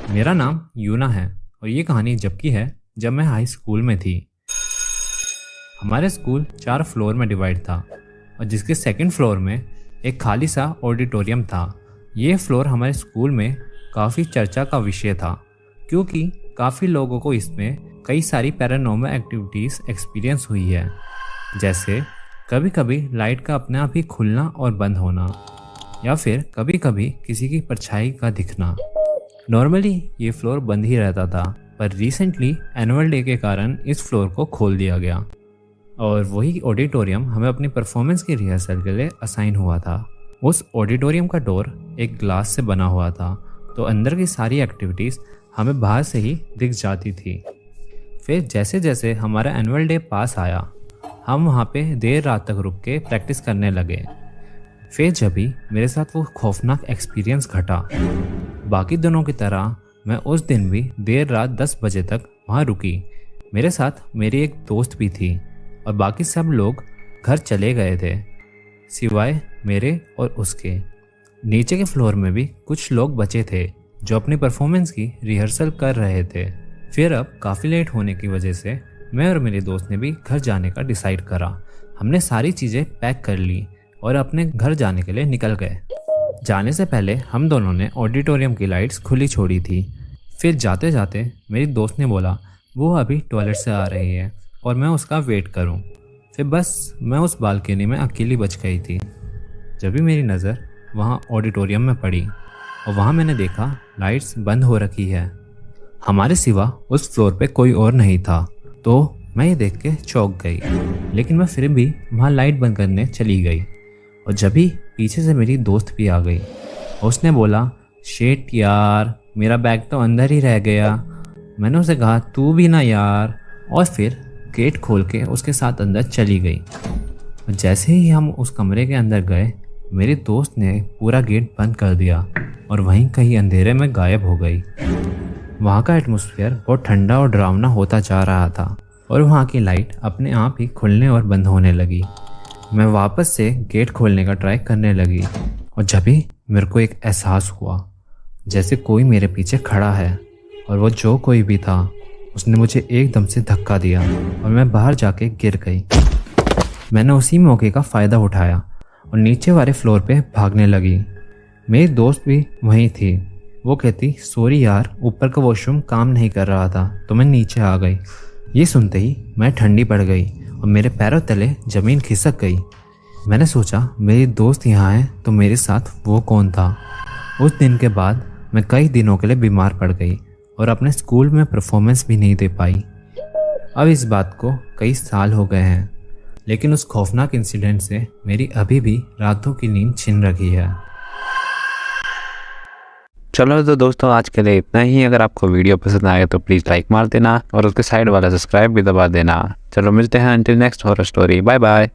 मेरा नाम यूना है और ये कहानी जब की है जब मैं हाई स्कूल में थी। हमारे स्कूल 4 फ्लोर में डिवाइड था और जिसके सेकंड फ्लोर में एक खाली सा ऑडिटोरियम था। ये फ्लोर हमारे स्कूल में काफ़ी चर्चा का विषय था क्योंकि काफ़ी लोगों को इसमें कई सारी पैरानॉर्मल एक्टिविटीज़ एक्सपीरियंस हुई है, जैसे कभी कभी लाइट का अपने आप ही खुलना और बंद होना या फिर कभी कभी किसी की परछाई का दिखना। नॉर्मली ये फ्लोर बंद ही रहता था, पर रिसेंटली एनुअल डे के कारण इस फ्लोर को खोल दिया गया और वही ऑडिटोरियम हमें अपनी परफॉर्मेंस की रिहर्सल के लिए असाइन हुआ था। उस ऑडिटोरियम का डोर एक ग्लास से बना हुआ था, तो अंदर की सारी एक्टिविटीज़ हमें बाहर से ही दिख जाती थी। फिर जैसे जैसे हमारा एनुअल डे पास आया, हम वहाँ पे देर रात तक रुक के प्रैक्टिस करने लगे। फिर जब भी मेरे साथ वो खौफनाक एक्सपीरियंस घटा, बाकी दिनों की तरह मैं उस दिन भी देर रात 10 बजे तक वहाँ रुकी। मेरे साथ मेरी एक दोस्त भी थी और बाकी सब लोग घर चले गए थे सिवाय मेरे और उसके। नीचे के फ्लोर में भी कुछ लोग बचे थे जो अपनी परफॉर्मेंस की रिहर्सल कर रहे थे। फिर अब काफ़ी लेट होने की वजह से मैं और मेरे दोस्त ने भी घर जाने का डिसाइड करा। हमने सारी चीज़ें पैक कर ली और अपने घर जाने के लिए निकल गए। जाने से पहले हम दोनों ने ऑडिटोरियम की लाइट्स खुली छोड़ी थी। फिर जाते जाते मेरी दोस्त ने बोला वो अभी टॉयलेट से आ रही है और मैं उसका वेट करूं। फिर बस मैं उस बालकनी में अकेली बच गई थी। जब भी मेरी नज़र वहां ऑडिटोरियम में पड़ी और वहां मैंने देखा लाइट्स बंद हो रखी है। हमारे सिवा उस फ्लोर पे कोई और नहीं था, तो मैं ये देख के चौंक गई, लेकिन मैं फिर भी वहाँ लाइट बंद करने चली गई। और जब भी पीछे से मेरी दोस्त भी आ गई और उसने बोला शेट यार, मेरा बैग तो अंदर ही रह गया। मैंने उसे कहा तू भी ना यार, और फिर गेट खोल के उसके साथ अंदर चली गई। और जैसे ही हम उस कमरे के अंदर गए, मेरे दोस्त ने पूरा गेट बंद कर दिया और वहीं कहीं अंधेरे में गायब हो गई। वहाँ का एटमॉस्फेयर बहुत ठंडा और डरावना होता जा रहा था और वहाँ की लाइट अपने आप ही खुलने और बंद होने लगी। मैं वापस से गेट खोलने का ट्राई करने लगी और जब भी मेरे को एक एहसास हुआ जैसे कोई मेरे पीछे खड़ा है, और वो जो कोई भी था उसने मुझे एकदम से धक्का दिया और मैं बाहर जाके गिर गई। मैंने उसी मौके का फ़ायदा उठाया और नीचे वाले फ्लोर पे भागने लगी। मेरी दोस्त भी वहीं थी। वो कहती सॉरी यार, ऊपर का वॉशरूम काम नहीं कर रहा था तो मैं नीचे आ गई। ये सुनते ही मैं ठंडी पड़ गई और मेरे पैरों तले ज़मीन खिसक गई। मैंने सोचा मेरी दोस्त यहाँ है तो मेरे साथ वो कौन था। उस दिन के बाद मैं कई दिनों के लिए बीमार पड़ गई और अपने स्कूल में परफॉर्मेंस भी नहीं दे पाई। अब इस बात को कई साल हो गए हैं, लेकिन उस खौफनाक इंसिडेंट से मेरी अभी भी रातों की नींद छिन रही है। चलो तो दोस्तों, आज के लिए इतना ही। अगर आपको वीडियो पसंद आए तो प्लीज़ लाइक मार देना और उसके साइड वाला सब्सक्राइब भी दबा देना। चलो मिलते हैं until next horror story. Bye bye.